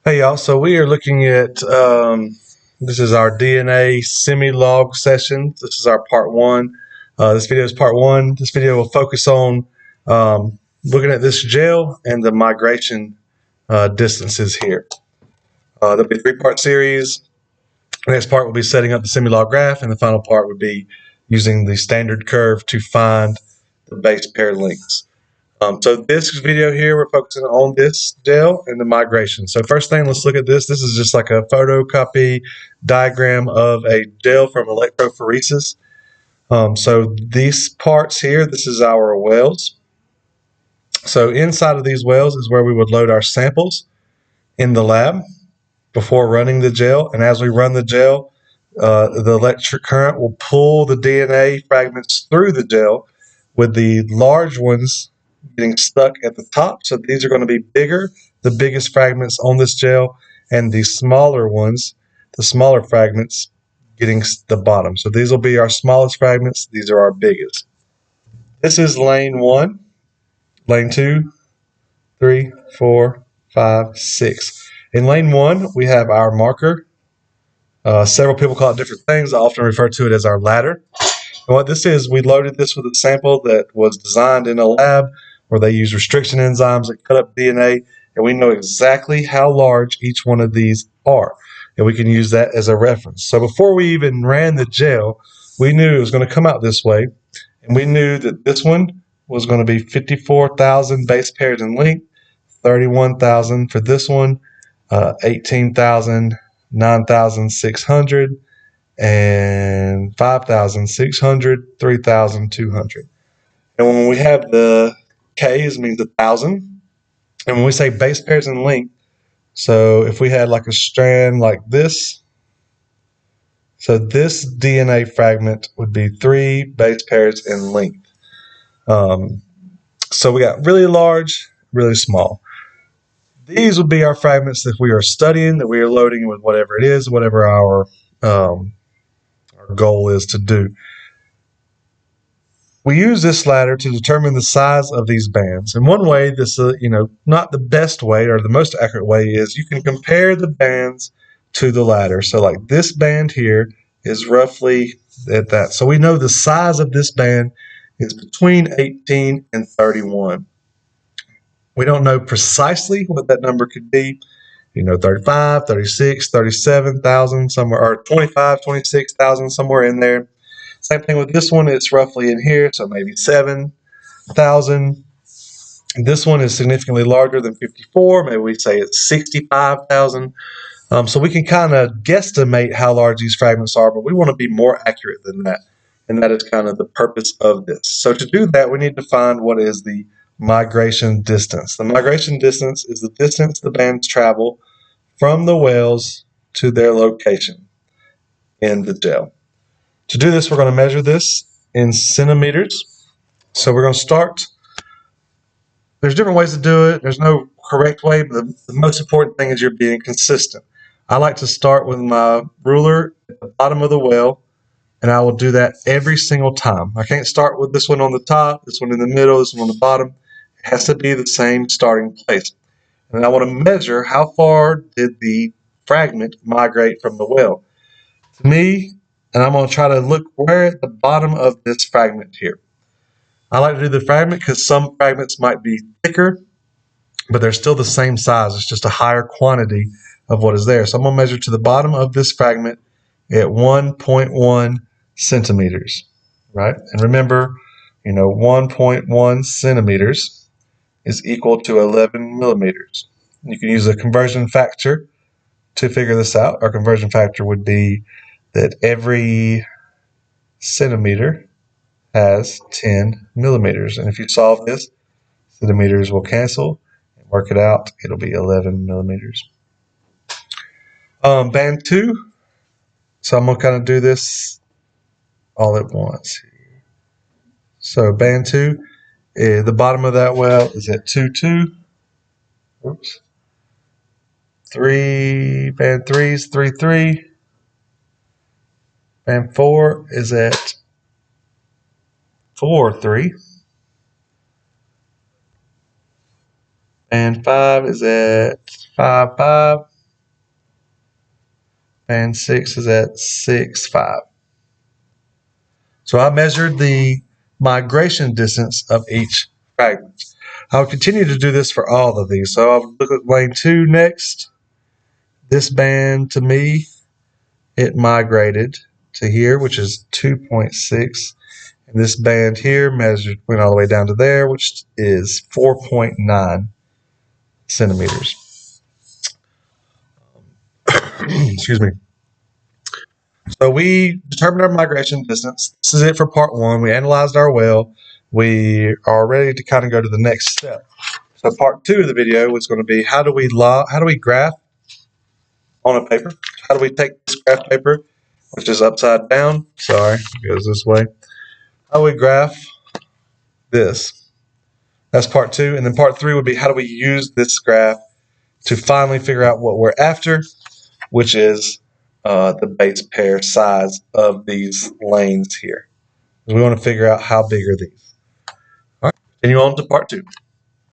Hey y'all, so we are looking at this is our DNA semi-log session. This is our part one. This video is part one. This video will focus on looking at this gel and the migration distances here. There'll be a three-part series. The next part will be setting up the semi-log graph, and the final part would be using the standard curve to find the base pair lengths. So this video here, we're focusing on this gel and the migration. So first thing, let's look at this. This is just like a photocopy diagram of a gel from electrophoresis. So these parts here, this is our wells. So inside of these wells is where we would load our samples in the lab before running the gel. And as we run the gel, the electric current will pull the DNA fragments through the gel, with the large ones getting stuck at the top. So these are going to be bigger, the biggest fragments on this gel, and the smaller ones, the smaller fragments, getting the bottom. So these will be our smallest fragments. These are our biggest. This is lane 1, lane 2, 3, 4, 5, 6. In lane 1, we have our marker. Several people call it different things. I often refer to it as our ladder. And what this is, we loaded this with a sample that was designed in a lab where they use restriction enzymes that cut up DNA, and we know exactly how large each one of these are. And we can use that as a reference. So before we even ran the gel, we knew it was going to come out this way, and we knew that this one was going to be 54,000 base pairs in length, 31,000 for this one, 18,000, 9,600, and 5,600, 3,200. And when we have the K's, means 1,000. And when we say base pairs in length, so if we had like a strand like this, so this DNA fragment would be 3 base pairs in length. So we got really large, really small. These would be our fragments that we are studying, that we are loading with whatever it is, whatever our goal is to do. We use this ladder to determine the size of these bands. And one way, this not the best way or the most accurate way, is you can compare the bands to the ladder. So like this band here is roughly at that. So we know the size of this band is between 18 and 31. We don't know precisely what that number could be. 35, 36, 37,000 somewhere, or 25, 26,000 somewhere in there. Same thing with this one, it's roughly in here, so maybe 7,000. This one is significantly larger than 54. Maybe we say it's 65,000. So we can kind of guesstimate how large these fragments are, but we want to be more accurate than that. And that is kind of the purpose of this. So to do that, we need to find what is the migration distance. The migration distance is the distance the bands travel from the wells to their location in the gel. To do this, we're going to measure this in centimeters. So we're going to start. There's different ways to do it. There's no correct way, but the most important thing is you're being consistent. I like to start with my ruler at the bottom of the well, and I will do that every single time. I can't start with this one on the top, this one in the middle, this one on the bottom. It has to be the same starting place. And I want to measure how far did the fragment migrate from the well. To me, and I'm going to try to look where at the bottom of this fragment here. I like to do the fragment because some fragments might be thicker, but they're still the same size. It's just a higher quantity of what is there. So I'm going to measure to the bottom of this fragment at 1.1 centimeters, right? And remember, 1.1 centimeters is equal to 11 millimeters. You can use a conversion factor to figure this out. Our conversion factor would be that every centimeter has 10 millimeters. And if you solve this, centimeters will cancel and work it out. It'll be 11 millimeters. Band 2. So I'm going to kind of do this all at once. So band 2, the bottom of that well is at 2.2. Oops. 3, band 3 is 3.3. Band 4 is at 4.3. Band 5 is at 5.5. Band 6 is at 6.5. So I measured the migration distance of each fragment. I'll continue to do this for all of these. So I'll look at lane 2 next. This band, to me, it migrated to here, which is 2.6. And this band here went all the way down to there, which is 4.9 centimeters. Excuse me. So we determined our migration distance. This is it for part 1. We analyzed our well. We are ready to kind of go to the next step. So part 2 of the video was going to be how do we graph on a paper? How do we take this graph paper, which is upside down? Sorry, it goes this way. How do we graph this? That's part 2. And then part 3 would be how do we use this graph to finally figure out what we're after, which is the base pair size of these lanes here. We want to figure out how big are these. All right, continue on to part 2.